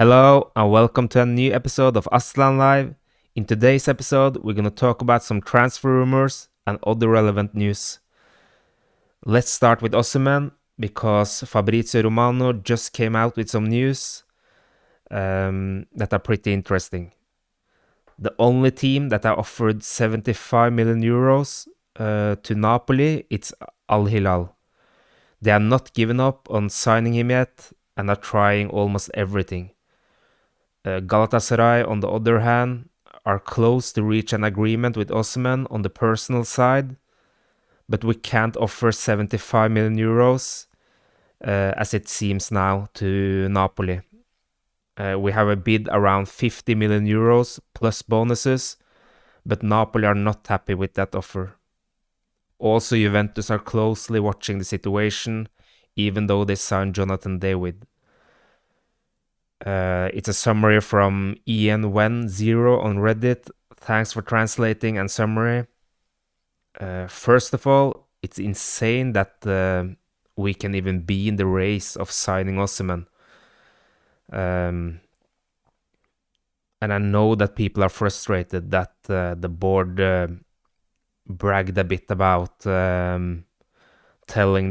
Hello and welcome to a new episode of Aslan Live. In today's episode, we're going to talk about some transfer rumors and other relevant news. Let's start with Osimhen because Fabrizio Romano just came out with some news that are pretty interesting. The only team that are offered 75 million euros to Napoli, it's Al Hilal. They have not given up on signing him yet and are trying almost everything. Galatasaray, on the other hand, are close to reach an agreement with Osimhen on the personal side, but we can't offer 75 million euros as it seems now to Napoli. We have a bid around 50 million euros plus bonuses, but Napoli are not happy with that offer. Also, Juventus are closely watching the situation, even though they signed Jonathan David. It's a summary from Ian0 on Reddit. Thanks for translating and summary. First of all, it's insane that we can even be in the race of signing Osimhen. And I know that people are frustrated that the board bragged a bit about telling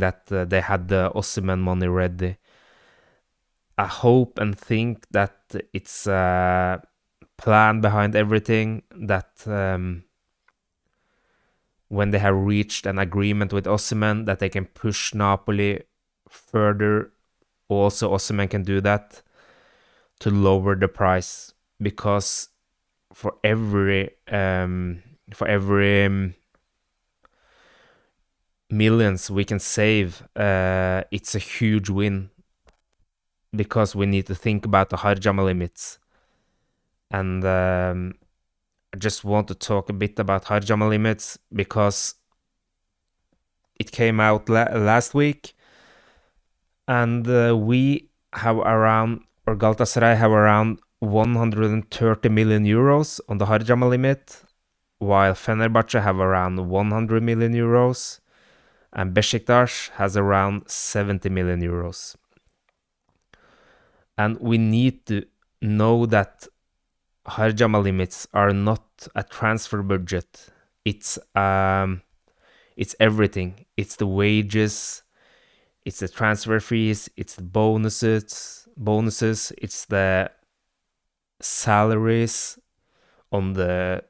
that they had the Osimhen money ready. I hope and think that it's a plan behind everything, that when they have reached an agreement with Osimhen, that they can push Napoli further. Also, Osimhen can do that to lower the price, because for every millions we can save, it's a huge win, because we need to think about the Harcama limits. And I just want to talk a bit about Harcama limits because it came out last week, and we have around, or Galatasaray have around 130 million euros on the Harcama limit, while Fenerbahce have around 100 million euros, and Besiktas has around 70 million euros. And we need to know that Harcama limits are not a transfer budget. It's everything. It's the wages, it's the transfer fees, it's the bonuses, it's the salaries on the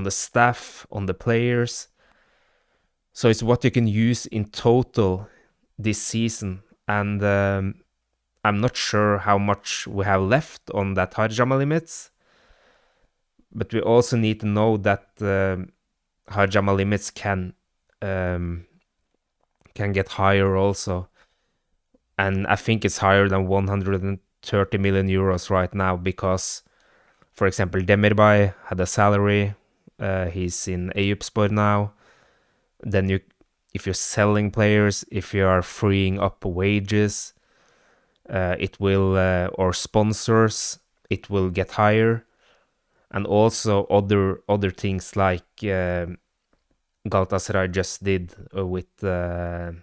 staff, on the players. So it's what you can use in total this season. And I'm not sure how much we have left on that Harcama limits, but we also need to know that Harcama limits can get higher also. And I think it's higher than 130 million euros right now, because, for example, Demirbay had a salary. He's in Eyüpspor now. Then if you're selling players, if you are freeing up wages, it will, or sponsors, it will get higher. And also other things like Galatasaray just did with the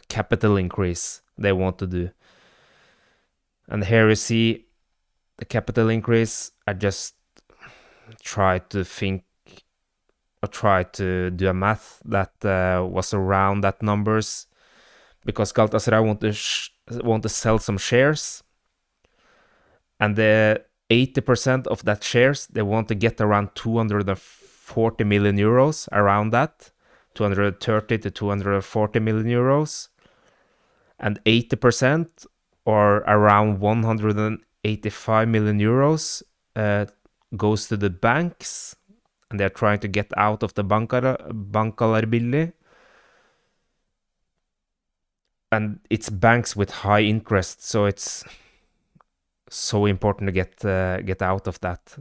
capital increase they want to do. And here you see the capital increase. I just try to think, or try to do a math that was around that numbers, because Galatasaray want to sell some shares, and the 80% of that shares, they want to get around 240 million euros, around that, 230 to 240 million euros, and 80%, or around 185 million euros, goes to the banks, and they're trying to get out of the bankalar. And it's banks with high interest, so it's so important to get out of that.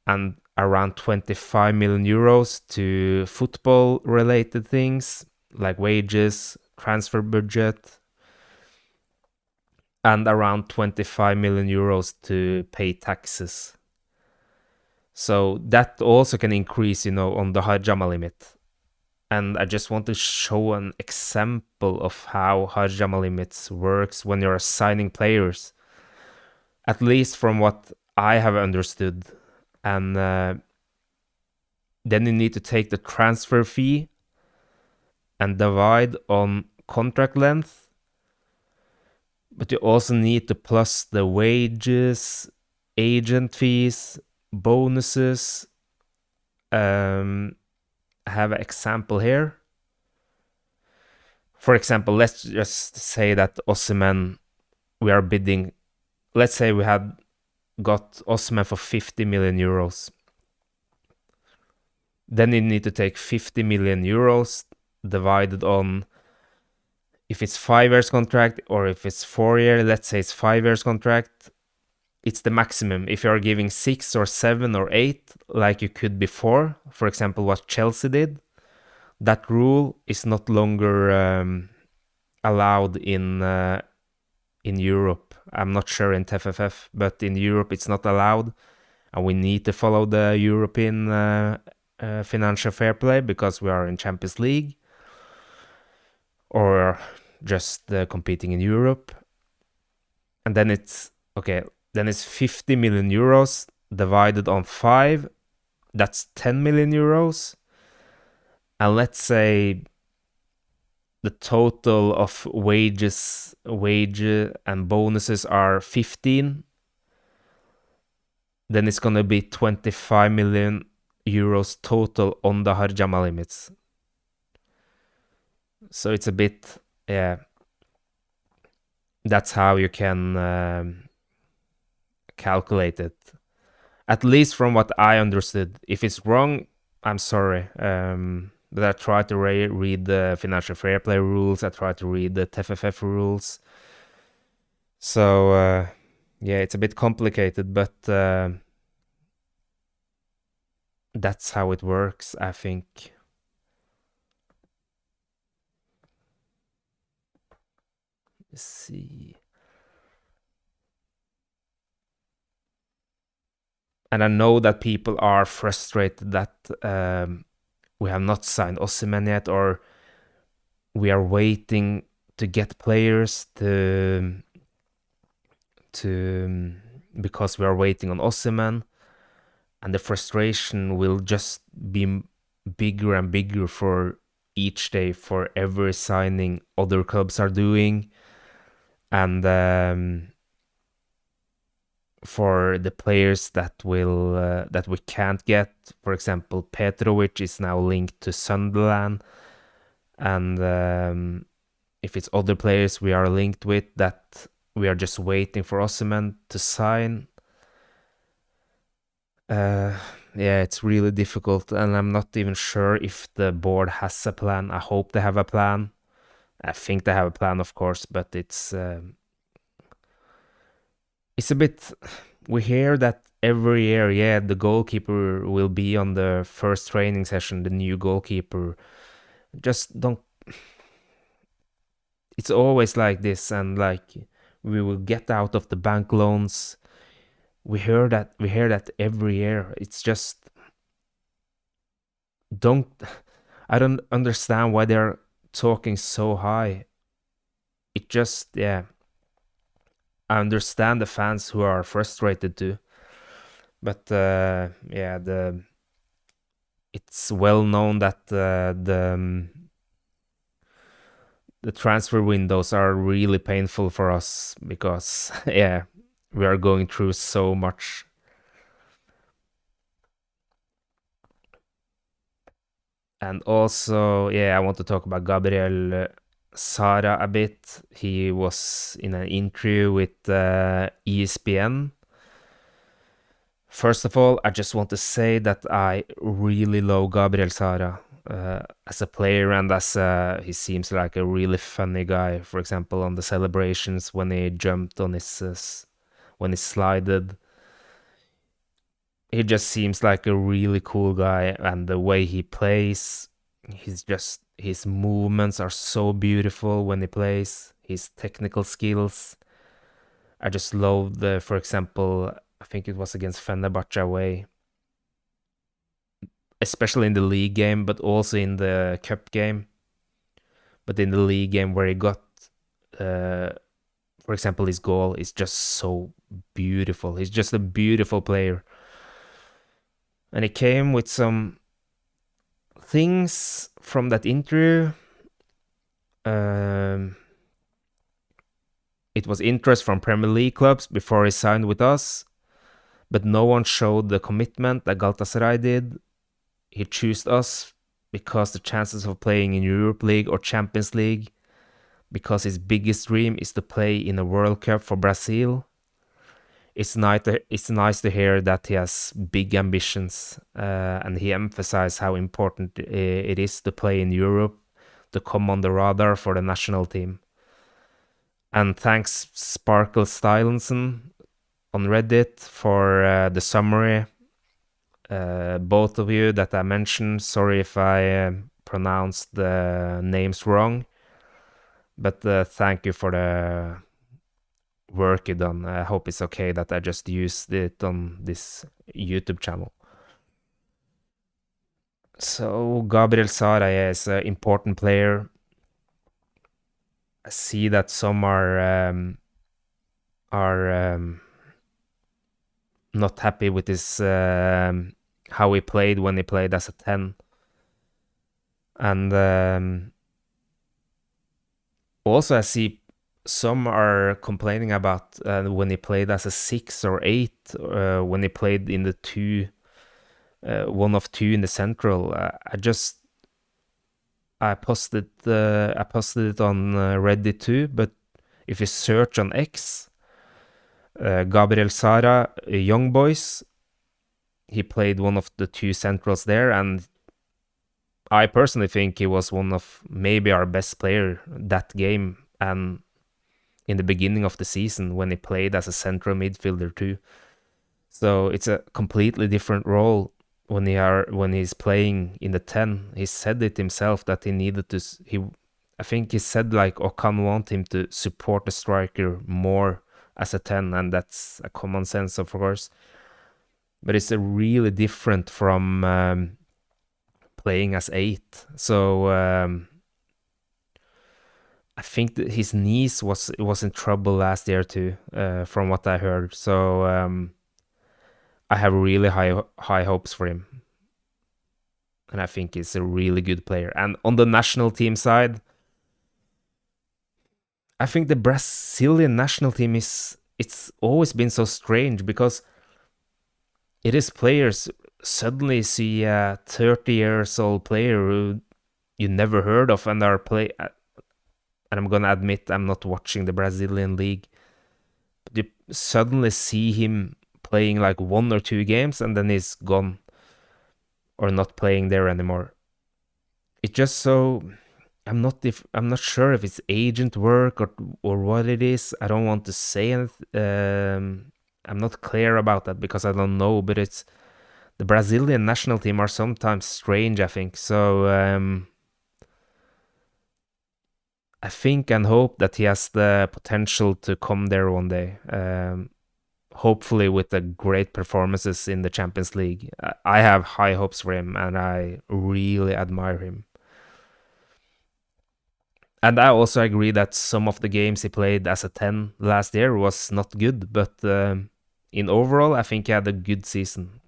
And around 25 million euros to football related things like wages, transfer budget, and around 25 million euros to pay taxes. So that also can increase, on the Harcama limit. And I just want to show an example of how Harcama limits works when you're assigning players, at least from what I have understood. And then you need to take the transfer fee and divide on contract length. But you also need to plus the wages, agent fees, bonuses. I have an example here. For example, let's just say that Osimhen, we are bidding. Let's say we had got Osimhen for 50 million euros. Then you need to take 50 million euros divided on if it's 5 years contract or if it's 4 year. Let's say it's 5 years contract. It's the maximum. If you are giving 6 or 7 or 8, like you could before, for example, what Chelsea did, that rule is not longer allowed in Europe. I'm not sure in TFF, but in Europe it's not allowed, and we need to follow the European financial fair play because we are in Champions League or just competing in Europe. And then it's okay. Then it's 50 million euros divided on 5. That's 10 million euros. And let's say the total of wage and bonuses are 15. Then it's going to be 25 million euros total on the Harcama limits. So it's a bit, yeah. That's how you can calculate it. At least from what I understood. If it's wrong, I'm sorry. But I try to read the financial fair play rules. I try to read the TFF rules. So, yeah, it's a bit complicated, but that's how it works, I think. Let's see. And I know that people are frustrated that we have not signed Osimhen yet, or we are waiting to get players to because we are waiting on Osimhen, and the frustration will just be bigger and bigger for each day, for every signing other clubs are doing, and for the players that we can't get. For example, Petrovic is now linked to Sunderland, and if it's other players we are linked with that we are just waiting for Osimhen to sign. Yeah, it's really difficult, and I'm not even sure if the board has a plan. I hope they have a plan. I think they have a plan, of course, but it's a bit. We hear that every year, yeah, the goalkeeper will be on the first training session, the new goalkeeper. Just don't. It's always like this, and like we will get out of the bank loans. We hear that every year. It's just don't. I don't understand why they're talking so high. It just, yeah. I understand the fans who are frustrated too, but yeah, it's well known that the transfer windows are really painful for us because yeah, we are going through so much. And also, yeah, I want to talk about Gabriel Sara a bit. He was in an interview with ESPN. First of all, I just want to say that I really love Gabriel Sara as a player, and he seems like a really funny guy. For example, on the celebrations when he jumped on when he slided, he just seems like a really cool guy, and the way he plays, his movements are so beautiful when he plays. His technical skills, I just love for example, I think it was against Fenerbahce away. especially in the league game, but also in the cup game. But in the league game where he got, for example, his goal is just so beautiful. He's just a beautiful player. And he came with some things from that interview. It was interest from Premier League clubs before he signed with us, but no one showed the commitment that Galatasaray did. He chose us because the chances of playing in Europe League or Champions League, because his biggest dream is to play in a World Cup for Brazil. It's nice to hear that he has big ambitions, and he emphasized how important it is to play in Europe, to come on the radar for the national team. And thanks Sparkle Stylenson on Reddit for the summary. Both of you that I mentioned, sorry if I pronounced the names wrong, but thank you for the work you done. I hope it's okay that I just used it on this YouTube channel. So Gabriel Sara is an important player. I see that some are not happy with his how he played when he played as a 10. And also I see some are complaining about when he played as a 6 or 8, when he played in the 2, one of 2 in the central. I posted it on Reddit too, but if you search on X, Gabriel Sara, Young Boys, he played one of the 2 centrals there, and I personally think he was one of maybe our best player that game and in the beginning of the season when he played as a central midfielder too. So it's a completely different role when he's playing in the 10. He said it himself that he needed to. I think he said like Okan want him to support the striker more as a 10, and that's a common sense, of course. But it's a really different from playing as 8. So I think that his knees was in trouble last year too, from what I heard. So I have really high hopes for him, and I think he's a really good player. And on the national team side, I think the Brazilian national team it's always been so strange because it is players suddenly see a 30 years old player who you never heard of and and I'm gonna admit I'm not watching the Brazilian league. But you suddenly see him playing like 1 or 2 games and then he's gone or not playing there anymore. It's just so I'm not sure if it's agent work or what it is. I don't want to say anything. I'm not clear about that because I don't know. But it's the Brazilian national team are sometimes strange, I think. So I think and hope that he has the potential to come there one day. Hopefully with the great performances in the Champions League. I have high hopes for him and I really admire him. And I also agree that some of the games he played as a 10 last year was not good, but in overall, I think he had a good season.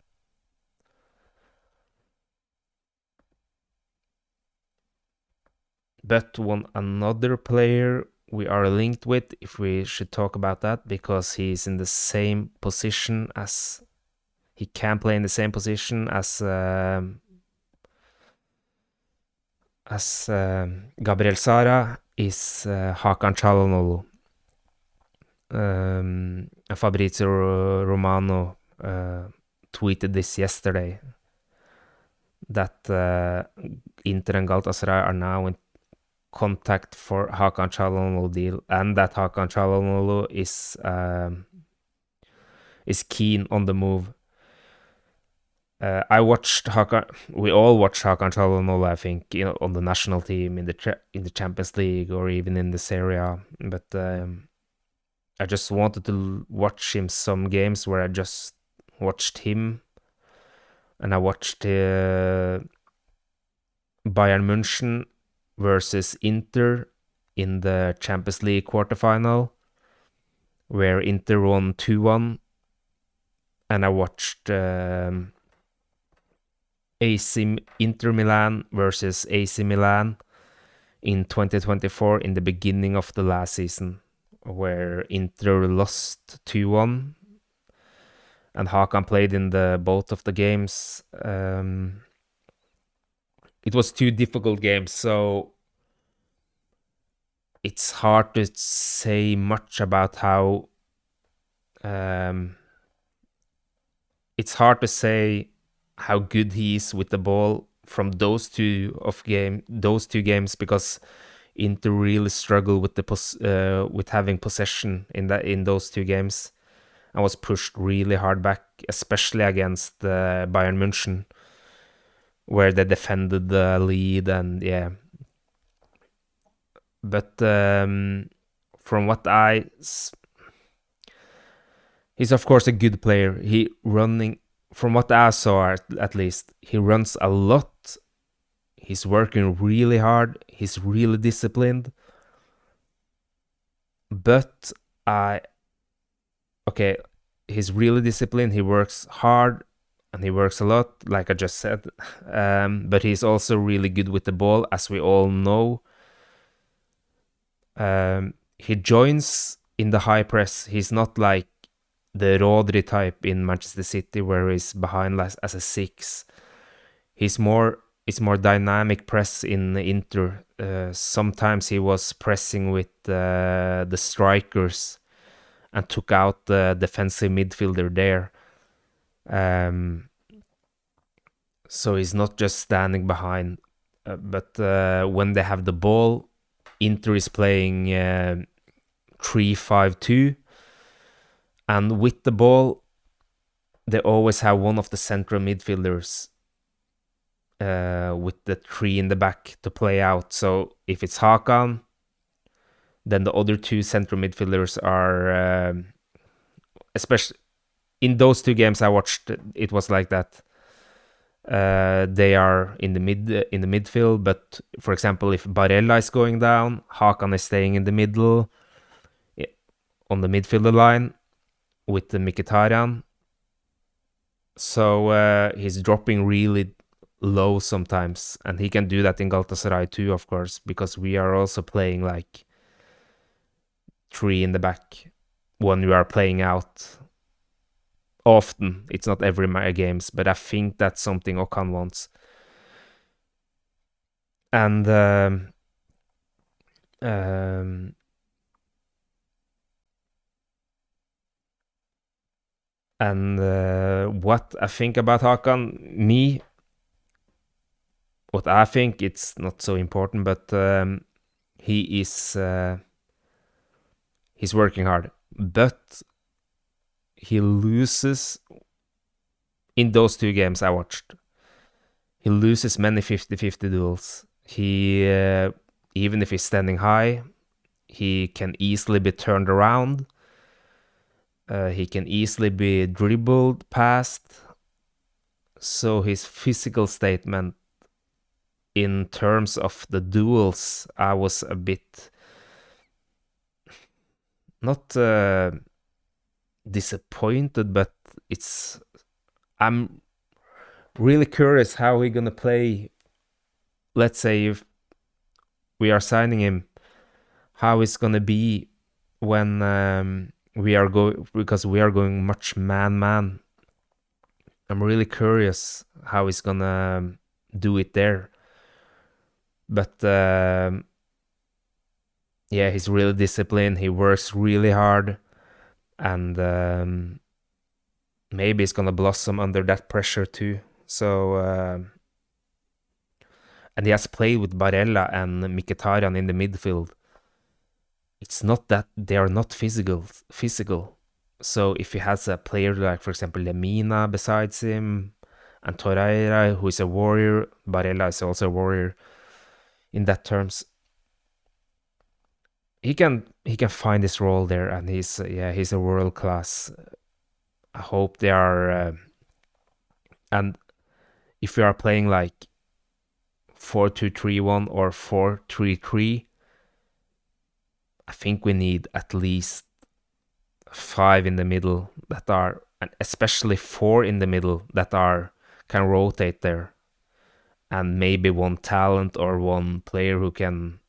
But another player we are linked with, if we should talk about that, because he's in the same position as he can play in the same position as Gabriel Sara is Hakan Çalhanoğlu. Fabrizio Romano tweeted this yesterday that Inter and Galatasaray are now in contact for Hakan Çalhanoğlu deal, and that Hakan Çalhanoğlu is keen on the move. I watched Hakan. We all watched Hakan Çalhanoğlu, I think, on the national team in the Champions League or even in the Serie A. But I just wanted to watch him some games where I just watched him and I watched Bayern München versus Inter in the Champions League quarterfinal, where Inter won 2-1, and I watched Inter Milan versus AC Milan in 2024 in the beginning of the last season, where Inter lost 2-1, and Hakan played in both of the games. It was two difficult games, so it's hard to say much about how. It's hard to say how good he is with the ball from those two games, because Inter really struggle with with having possession in those two games, and was pushed really hard back, especially against Bayern München, where they defended the lead, and yeah. But from what he's of course a good player. From what I saw at least, he runs a lot. He's working really hard. He's really disciplined. But he's really disciplined. He works hard and he works a lot, like I just said. But he's also really good with the ball, as we all know. He joins in the high press. He's not like the Rodri type in Manchester City, where he's behind as a 6. It's more dynamic press in Inter. Sometimes he was pressing with the strikers and took out the defensive midfielder there. So he's not just standing behind. But when they have the ball, Inter is playing 3-5-2. And with the ball, they always have one of the central midfielders with the 3 in the back to play out. So if it's Hakan, then the other 2 central midfielders are, especially in those 2 games I watched, it was like that. They are in the midfield, but for example, if Barella is going down, Hakan is staying in the middle on the midfielder line with the Mkhitaryan. So he's dropping really low sometimes, and he can do that in Galatasaray too, of course, because we are also playing like 3 in the back when we are playing out. Often, it's not every games, but I think that's something Okan wants. And what I think about Hakan, what I think, it's not so important, but he's working hard, but he loses in those 2 games I watched. He loses many 50-50 duels. He even if he's standing high, he can easily be turned around. He can easily be dribbled past. So his physical statement in terms of the duels, I was a bit not disappointed, but I'm really curious how he's gonna play. Let's say if we are signing him, how it's gonna be when because we are going much man. I'm really curious how he's gonna do it there. But yeah, he's really disciplined. He works really hard, and maybe he's gonna blossom under that pressure too. So and he has played with Barella and Mkhitaryan in the midfield. It's not that they are not physical. So if he has a player like, for example, Lemina besides him, and Torreira, who is a warrior, Barella is also a warrior in that terms, he can find his role there, and he's a world class. I hope they are, and if we are playing like 4-2-3-1 or 4-3-3, I think we need at least 5 in the middle that are, and especially 4 in the middle that are can rotate there, and maybe one talent or one player who can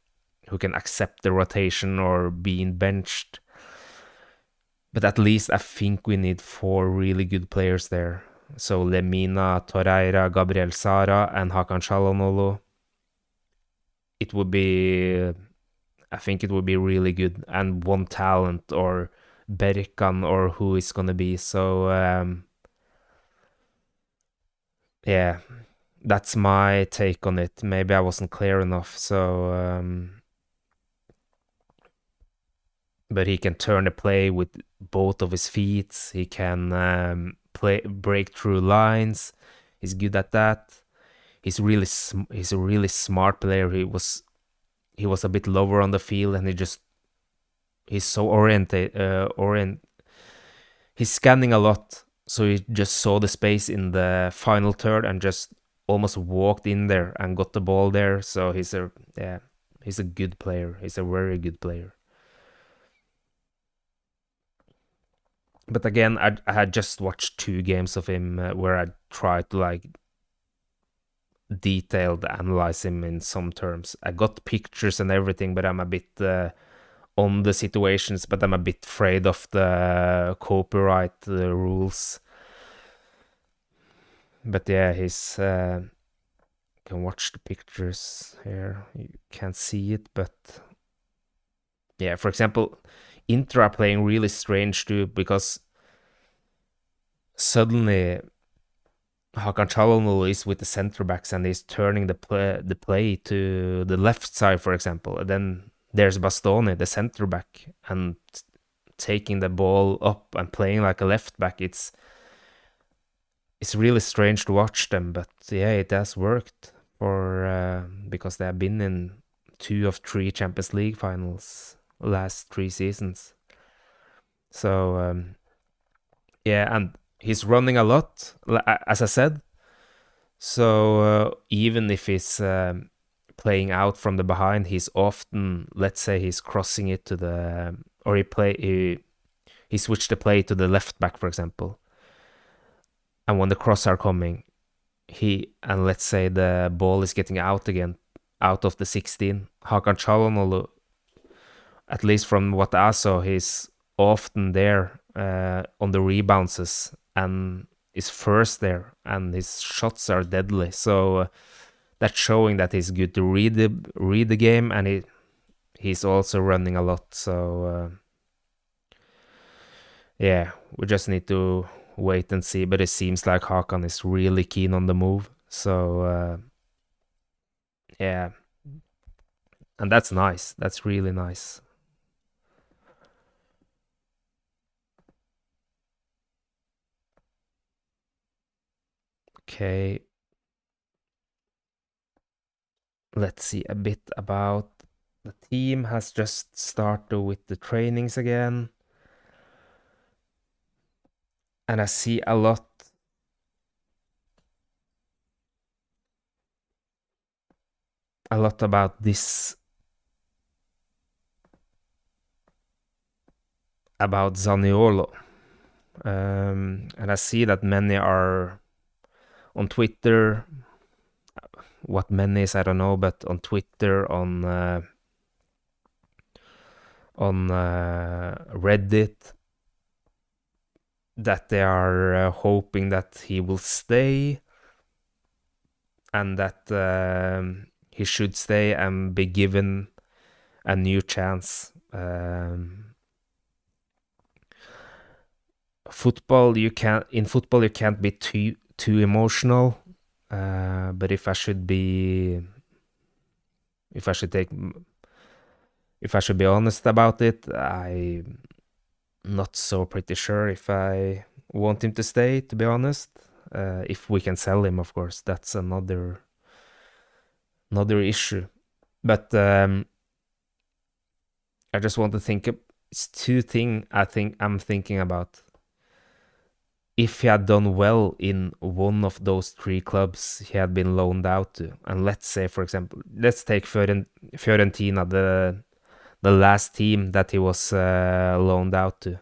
accept the rotation or being benched. But at least I think we need 4 really good players there. So Lemina, Torreira, Gabriel, Sara, and Hakan Çalhanoğlu. It would be, I think it would be really good, and one talent or Berkan or who is gonna be. So yeah, that's my take on it. Maybe I wasn't clear enough. So but he can turn the play with both of his feet. He can break through lines. He's good at that. He's he's a really smart player. He was a bit lower on the field, and he's so he's scanning a lot. So he just saw the space in the final third and just almost walked in there and got the ball there. So he's a good player. He's a very good player. But again, I had just watched 2 games of him where I tried to like detailed analyze him in some terms. I got pictures and everything, but I'm a bit on the situations, but I'm a bit afraid of the copyright rules. But yeah, he's can watch the pictures here. You can't see it, but yeah, for example, Inter are playing really strange too, because suddenly Hakan Çalhanoğlu is with the center backs and he's turning the play to the left side, for example. And then there's Bastoni, the center back, and taking the ball up and playing like a left back. It's really strange to watch them, but yeah, it has worked for because they have been in 2 of 3 Champions League finals last 3 seasons. So yeah, and he's running a lot, as I said. So even if he's playing out from the behind, he's often, let's say, he's crossing it to the, or he switched the play to the left back, for example. And when the cross are coming, and let's say the ball is getting out again, out of the 16, Hakan Çalhanoğlu, at least from what I saw, he's often there on the rebounds and is first there, and his shots are deadly. So that's showing that he's good to read the game, and he's also running a lot. So yeah, we just need to wait and see. But it seems like Hakan is really keen on the move. So yeah, and that's nice. That's really nice. Okay, let's see a bit about the team. Has just started with the trainings again, and I see a lot about this, about Zaniolo. And I see that many are on Twitter. What many is, I don't know, but on Twitter, on Reddit, that they are hoping that he will stay, and that he should stay and be given a new chance. In football you can't be too emotional. But if I should be honest about it, I'm not so pretty sure if I want him to stay, to be honest. If we can sell him, of course, that's another issue. But I just want to think it's 2 things I'm thinking about. if he had done well in one of those three clubs he had been loaned out to, and let's say, for example, let's take Fiorentina, the last team that he was loaned out to.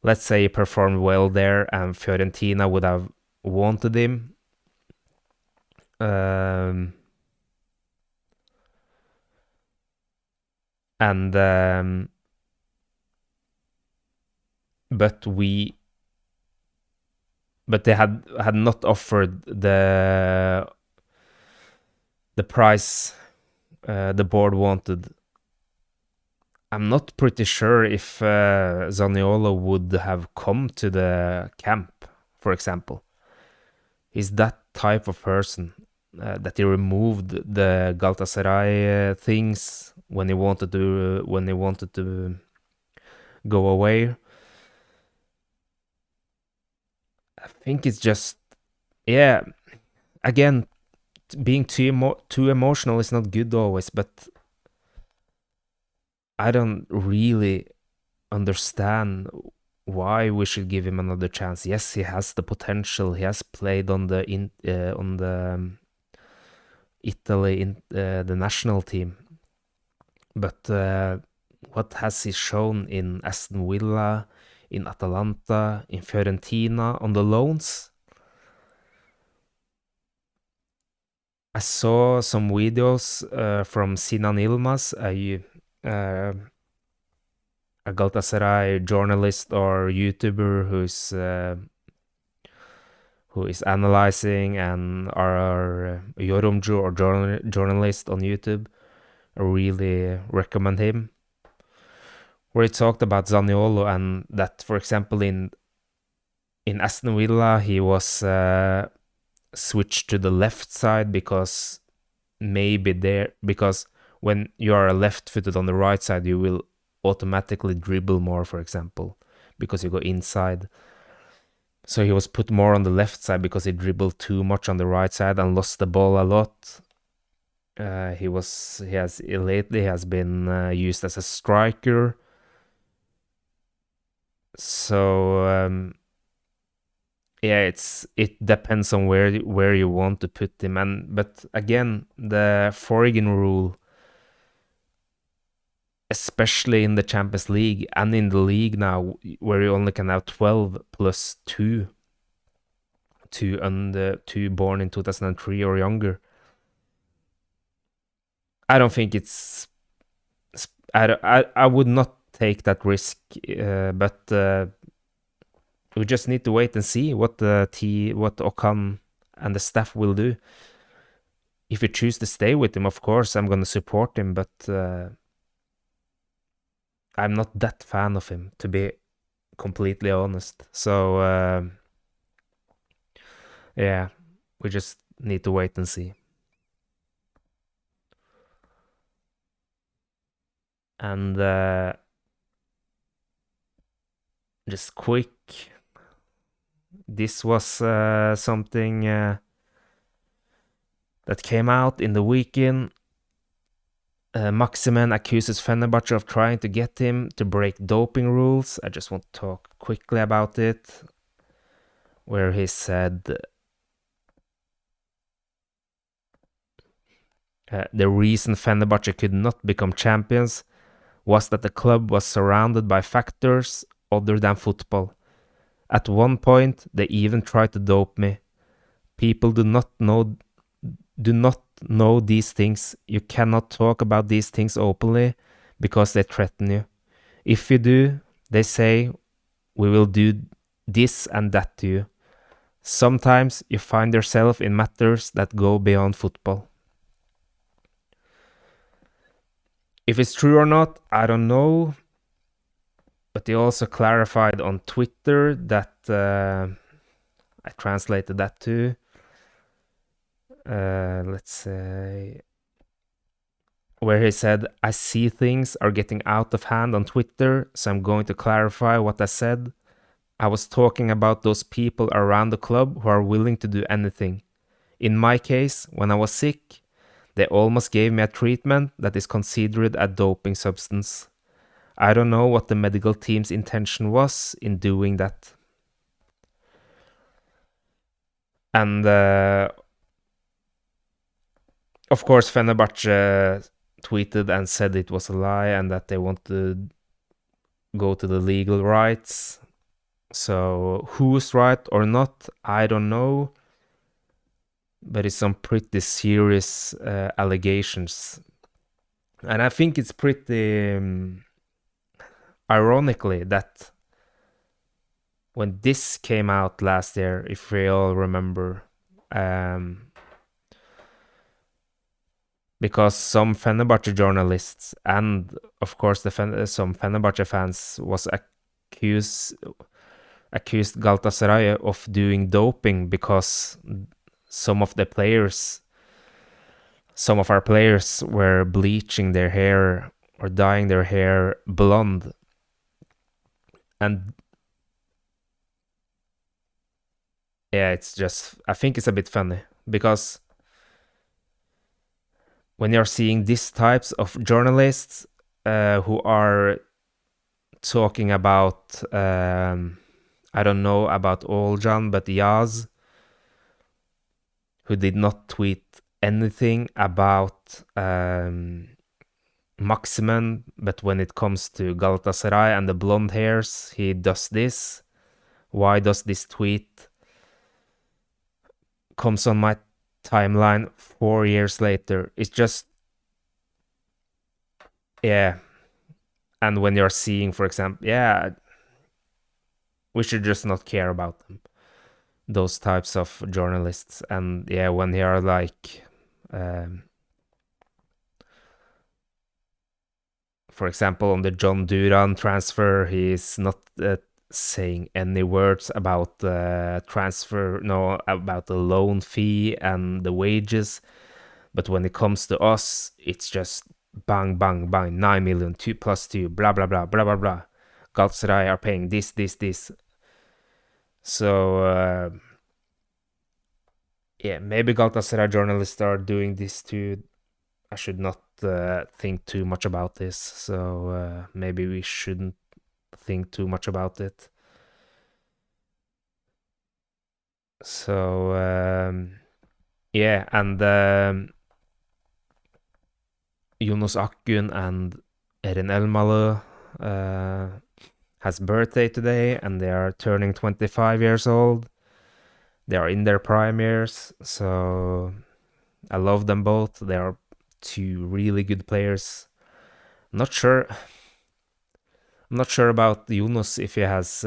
Let's say he performed well there and Fiorentina would have wanted him. And but they had not offered the price the board wanted. I'm not pretty sure if Zaniolo would have come to the camp, for example. He's that type of person that he removed the Galatasaray things when he wanted to go away. I think it's just, yeah. Again, being too emotional is not good always, but I don't really understand why we should give him another chance. Yes, he has the potential. He has played on the Italy in the national team, but what has he shown in Aston Villa, in Atalanta, in Fiorentina on the loans? I saw some videos from Sinan Yilmaz, a Galatasaray journalist or YouTuber who is analyzing, and our Yorumcu or journalist on YouTube. I really recommend him. Where he talked about Zaniolo and that, for example, in Aston Villa he was switched to the left side because when you are left-footed on the right side, you will automatically dribble more, for example, because you go inside. So he was put more on the left side because he dribbled too much on the right side and lost the ball a lot. Lately has been used as a striker. So yeah, it depends on where you want to put him. But again, the Forgan rule, especially in the Champions League and in the league now, where you only can have 12 plus 2 born in 2003 or younger. I don't think it's. I would not take that risk, but we just need to wait and see what Okan and the staff will do. If you choose to stay with him, of course, I'm going to support him, but I'm not that fan of him, to be completely honest. So, yeah, we just need to wait and see. And just quick, this was something that came out in the weekend. Maximin accuses Fenerbahce of trying to get him to break doping rules. I just want to talk quickly about it, where he said the reason Fenerbahce could not become champions was that the club was surrounded by factors other than football. At one point, they even tried to dope me. People do not know these things. You cannot talk about these things openly because they threaten you. If you do, they say, we will do this and that to you. Sometimes you find yourself in matters that go beyond football. If it's true or not, I don't know. But he also clarified on Twitter that I translated that too. Let's say, where he said, I see things are getting out of hand on Twitter, so I'm going to clarify what I said. I was talking about those people around the club who are willing to do anything. In my case, when I was sick, they almost gave me a treatment that is considered a doping substance. I don't know what the medical team's intention was in doing that. And of course, Fenerbahce tweeted and said it was a lie and that they want to go to the legal rights. So who's right or not, I don't know. But it's some pretty serious allegations. And I think it's pretty ironically that when this came out last year, if we all remember, because some Fenerbahce journalists and of course some Fenerbahce fans was accused Galatasaray of doing doping because some of our players were bleaching their hair or dyeing their hair blonde. And yeah, I think it's a bit funny because when you're seeing these types of journalists who are talking about, I don't know about Oljan, but Yaz, who did not tweet anything about Maximin, but when it comes to Galatasaray and the blonde hairs, he does this. Why does this tweet comes on my timeline 4 years later? It's just, yeah. And when you're seeing, for example, yeah, we should just not care about them, those types of journalists. And yeah, when they are like, for example, on the John Duran transfer, he's not saying any words about the transfer, no, about the loan fee and the wages. But when it comes to us, it's just bang, bang, bang, 9 million, 2 plus 2, blah, blah, blah, blah, blah, blah. Galatasaray are paying this. So, yeah, maybe Galatasaray journalists are doing this too. I should not think too much about this. So, maybe we shouldn't think too much about it. So, yeah, and Yunus Akgün and Erin Elmalı has birthday today, and they are turning 25 years old. They are in their prime years, so I love them both. They are two really good players. I'm not sure about Yunus if he has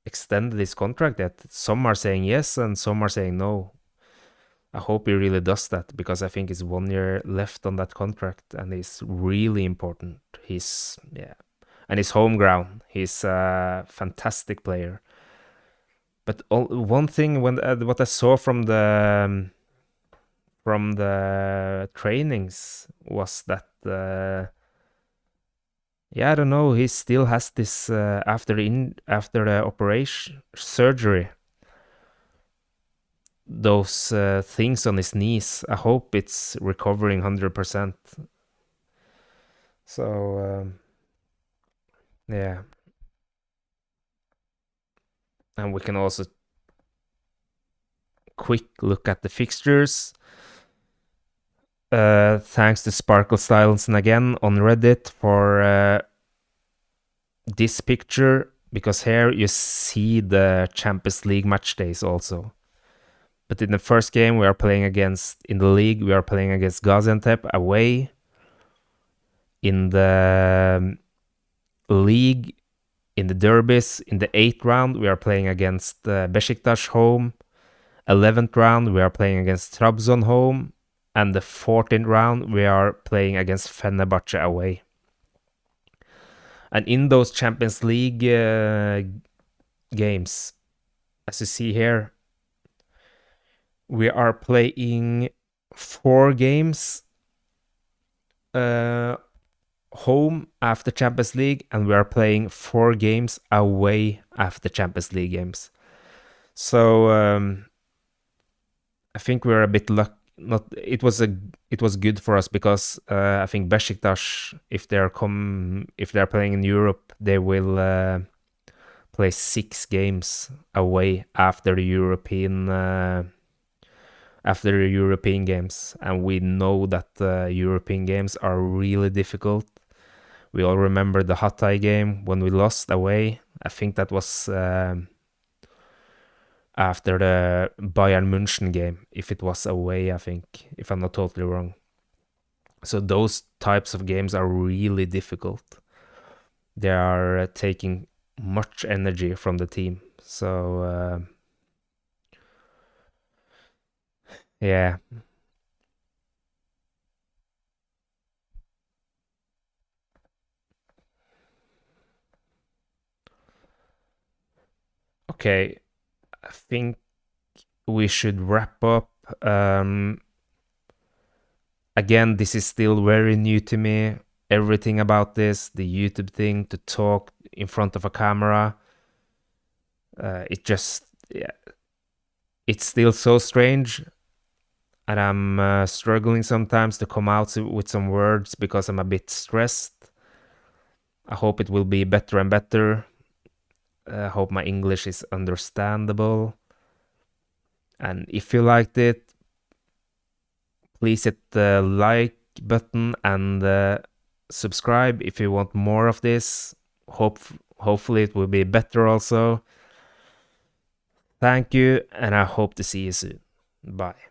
extended his contract yet. Some are saying yes, and some are saying no. I hope he really does that because I think it's 1 year left on that contract, and it's really important. And his home ground. He's a fantastic player. But one thing what I saw from the trainings was that I don't know, he still has this after the operation surgery, those things on his knees. I hope it's recovering 100%. So yeah, and we can also quick look at the fixtures. Thanks to Sparkle Stylinson again on Reddit for this picture, because here you see the Champions League match days also. But in the first game we are playing in the league, we are playing against Gaziantep away. In the league, in the derbies, in the 8th round, we are playing against Beşiktaş home. 11th round, we are playing against Trabzon home. And the 14th round, we are playing against Fenerbahce away. And in those Champions League games, as you see here, we are playing 4 games home after Champions League, and we are playing 4 games away after Champions League games. So I think we're a bit lucky. It was good for us because I think Beşiktaş, if they're playing in Europe, they will play 6 games away after the European games, and we know that the European games are really difficult. We all remember the Hatay game when we lost away. I think that was after the Bayern München game, if it was away, I think, if I'm not totally wrong. So those types of games are really difficult. They are taking much energy from the team. So yeah. Okay, I think we should wrap up. Again, this is still very new to me. Everything about this, the YouTube thing, to talk in front of a camera, yeah, it's still so strange. And I'm struggling sometimes to come out with some words because I'm a bit stressed. I hope it will be better and better. I hope my English is understandable. And if you liked it, please hit the like button and subscribe if you want more of this. Hopefully it will be better also. Thank you, and I hope to see you soon. Bye.